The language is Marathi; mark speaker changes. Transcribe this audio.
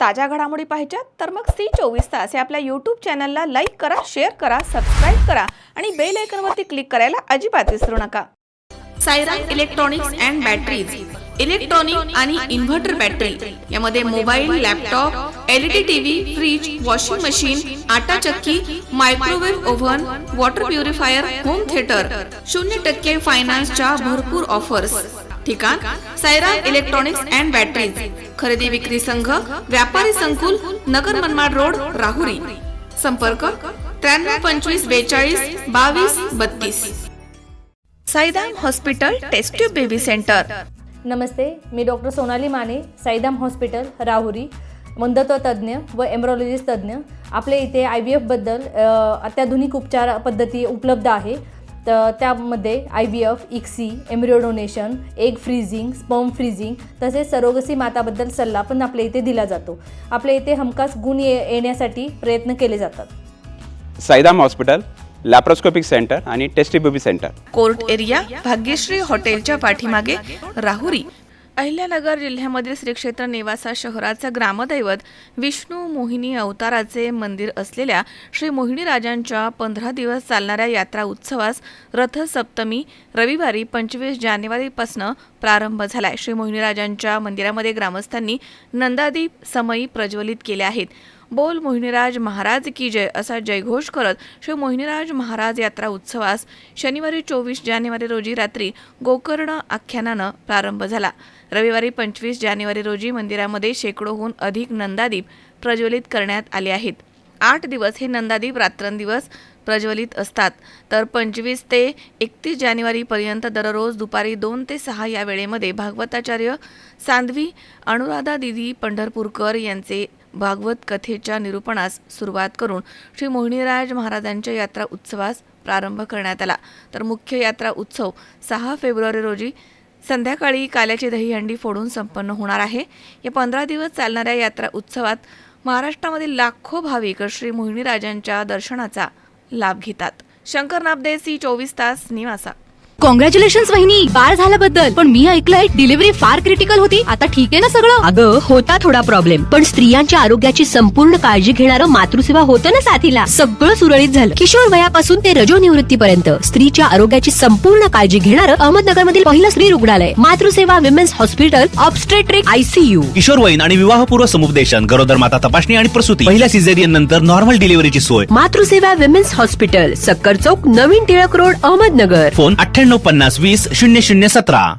Speaker 1: ताज्या घडामोडी पाहिजेत तर मग C24 हे आपल्या YouTube चॅनलला लाईक करा, शेअर करा, सबस्क्राइब करा आणि बेल आयकॉनवरती क्लिक करायला अजिबात विसरू नका. Sairam electronics and batteries, electronic आणि इन्व्हर्टर बॅटरी यामध्ये mobile, laptop, LED TV, fridge, washing machine, आटा चक्की, microwave oven, water purifier, home theatre, 0% फायनान्सच्या भरपूर ऑफर्स. ठिकाण साईराम इलेक्ट्रॉनिक्स अँड बॅटरीज, खरेदी विक्री संघ, व्यापारी संकुल, नगर मनमाड रोड, राहुरी. संपर्क 93 25 42 32. Saidam hospital test tube baby centre.
Speaker 2: नमस्ते, मी डॉक्टर सोनाली माने, साईदाम हॉस्पिटल राहुरी, मंदत्व तज्ज्ञ व एम्ब्रॉलॉजिस्ट तज्ज्ञ. आपल्या इथे IVF बद्दल अत्याधुनिक उपचार पद्धती उपलब्ध आहे. तर त्यामध्ये IVF, ICSI, embryo donation, egg freezing, sperm freezing तसेच सरोगसी माताबद्दल सल्ला पण आपल्या इथे दिला जातो. आपल्या इथे हमखास गुण येण्यासाठी प्रयत्न केले जातात.
Speaker 3: साईदाम हॉस्पिटल, लॅप्रोस्कोपिक सेंटर आणि test baby centre.
Speaker 1: Court area, Bhagyashree हॉटेलच्या पाठीमागे, राहुरी. अहिल्यानगर जिल्ह्यामधील श्री क्षेत्र नेवासा शहराचा ग्रामदैवत विष्णू मोहिनी अवताराचे मंदिर असलेल्या श्री मोहिनी राजांच्या 15 दिवस चालणाऱ्या यात्रा उत्सवास रथसप्तमी रविवारी 25 जानेवारीपासून प्रारंभ झालाय. श्री मोहिनी राजांच्या मंदिरामध्ये ग्रामस्थांनी नंदादीप समयी प्रज्वलित केले आहेत. बोल मोहिनीराज महाराज की जय असा जयघोष करत श्री मोहिनीराज महाराज यात्रा उत्सवास शनिवारी 24 जानेवारी रोजी रात्री गोकर्ण आख्यानानं प्रारंभ झाला. रविवारी 25 जानेवारी रोजी मंदिरामध्ये शेकडोहून अधिक नंदादीप प्रज्वलित करण्यात आले आहेत. 8 दिवस हे नंदादीप रात्रंदिवस प्रज्वलित असतात. तर 25 ते 31 जानेवारीपर्यंत दररोज दुपारी 2 ते 6 या वेळेमध्ये भागवताचार्य सांध्वी अनुराधा दिदी पंढरपूरकर यांचे भागवत कथेच्या निरूपणास सुरुवात करून श्री मोहिनीराज महाराजांच्या यात्रा उत्सवास प्रारंभ करण्यात आला. तर मुख्य यात्रा उत्सव 6 फेब्रुवारी रोजी संध्याकाळी काल्याची दहीहंडी फोडून संपन्न होणार आहे. या 15 दिवस चालणाऱ्या यात्रा उत्सवात महाराष्ट्रामधील लाखो भाविक श्री मोहिनीराजांच्या दर्शनाचा लाभ घेतात. शंकर नाबदे, C24 निवासा.
Speaker 4: कॉंग्रॅच्युलेशन्स वहिनी, बाळ झाल्याबद्दल. पण मी ऐकलंय डिलिव्हरी फार क्रिटिकल होती. आता ठीक आहे ना सगळं?
Speaker 5: अगं होता थोडा प्रॉब्लेम, पण स्त्रियांच्या आरोग्याची संपूर्ण काळजी घेणारं मातृसेवा होतं ना साथीला. सगळं सुरळीत झालं. किशोर वयापासून ते रजोनिवृत्तीपर्यंत स्त्रीच्या आरोग्याची संपूर्ण काळजी घेणारं अहमदनगर मधील पहिलं स्त्री रुग्णालय Matruseva women's hospital, obstetric ICU.
Speaker 6: किशोरवयीन आणि विवाहपूर्व समुपदेशन, गरोदर माता तपासणी आणि प्रसूती, पहिल्या सिझेरियन नंतर नॉर्मल डिलिव्हरीची सोय.
Speaker 5: मातृसेवा विमेन्स हॉस्पिटल, सक्कर चौक, नवीन टिळक रोड, अहमदनगर.
Speaker 6: फोन 98 50 20 0017.